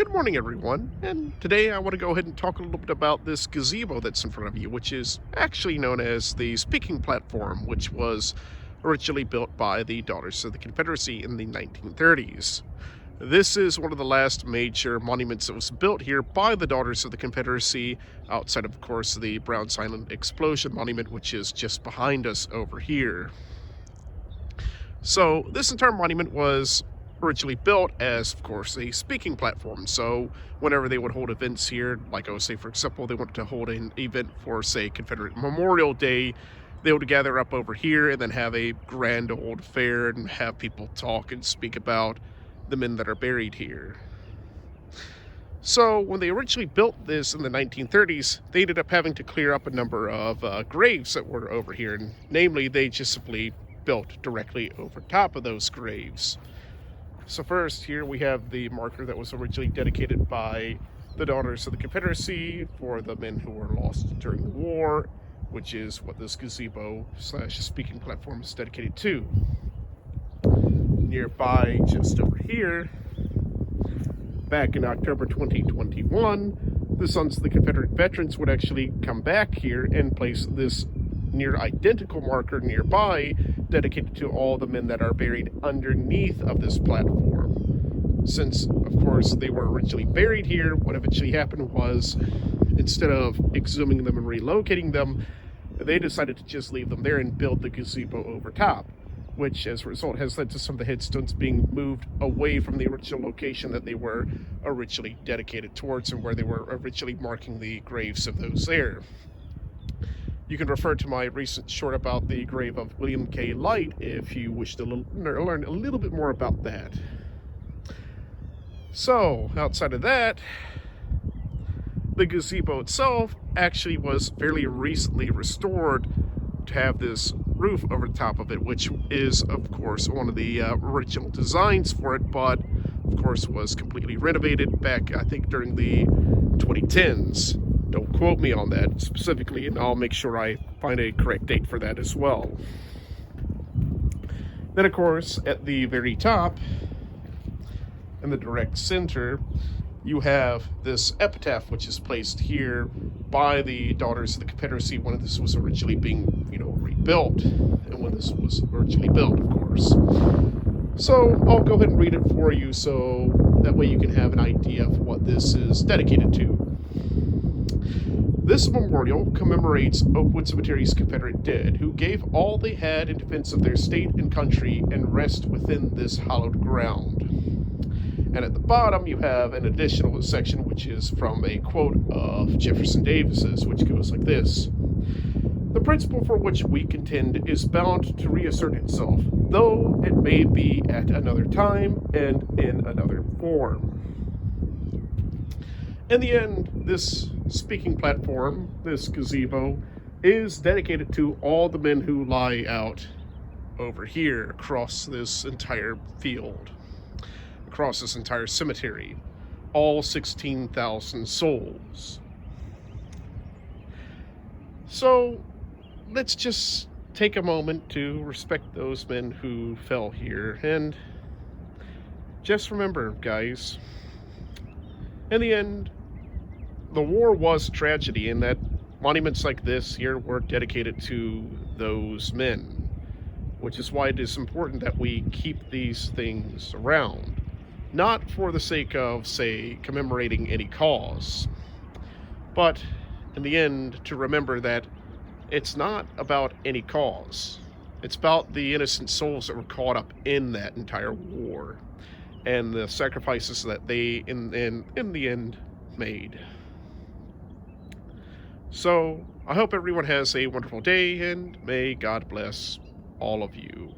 Good morning, everyone. And today I want to go ahead and talk a little bit about this gazebo that's in front of you, which is actually known as the speaking platform, which was originally built by the Daughters of the Confederacy in the 1930s. This is one of the last major monuments that was built here by the Daughters of the Confederacy, outside of course, the Browns Island Explosion Monument, which is just behind us over here. So this entire monument was originally built as, of course, a speaking platform. So whenever they would hold events here, like I would say, for example, they wanted to hold an event for, say, Confederate Memorial Day, they would gather up over here and then have a grand old fair and have people talk and speak about the men that are buried here. So when they originally built this in the 1930s, they ended up having to clear up a number of graves that were over here, and namely, they just simply built directly over top of those graves. So first, here we have the marker that was originally dedicated by the Daughters of the Confederacy for the men who were lost during the war, which is what this gazebo / speaking platform is dedicated to. Nearby, just over here, back in October 2021, the Sons of the Confederate Veterans would actually come back here and place this near identical marker nearby, dedicated to all the men that are buried underneath of this platform. Since, of course, they were originally buried here, what eventually happened was, instead of exhuming them and relocating them, they decided to just leave them there and build the gazebo over top, which as a result has led to some of the headstones being moved away from the original location that they were originally dedicated towards and where they were originally marking the graves of those there. You can refer to my recent short about the grave of William K. Light if you wish to learn a little bit more about that. So, outside of that, the gazebo itself actually was fairly recently restored to have this roof over the top of it, which is, of course, one of the original designs for it, but, of course, was completely renovated back, I think, during the 2010s. Don't quote me on that specifically, and I'll make sure I find a correct date for that as well. Then, of course, at the very top, in the direct center, you have this epitaph, which is placed here by the Daughters of the Confederacy when this was originally being, rebuilt, and when this was originally built, of course. So I'll go ahead and read it for you, so that way you can have an idea of what this is dedicated to. This memorial commemorates Oakwood Cemetery's Confederate dead, who gave all they had in defense of their state and country and rest within this hallowed ground. And at the bottom, you have an additional section, which is from a quote of Jefferson Davis's, which goes like this. The principle for which we contend is bound to reassert itself, though it may be at another time and in another form. In the end, this speaking platform, this gazebo, is dedicated to all the men who lie out over here across this entire field, across this entire cemetery, all 16,000 souls. So let's just take a moment to respect those men who fell here, and just remember, guys, in the end, the war was tragedy, in that monuments like this here were dedicated to those men, which is why it is important that we keep these things around. Not for the sake of, say, commemorating any cause, but in the end, to remember that it's not about any cause. It's about the innocent souls that were caught up in that entire war and the sacrifices that they, in the end, made. So, I hope everyone has a wonderful day, and may God bless all of you.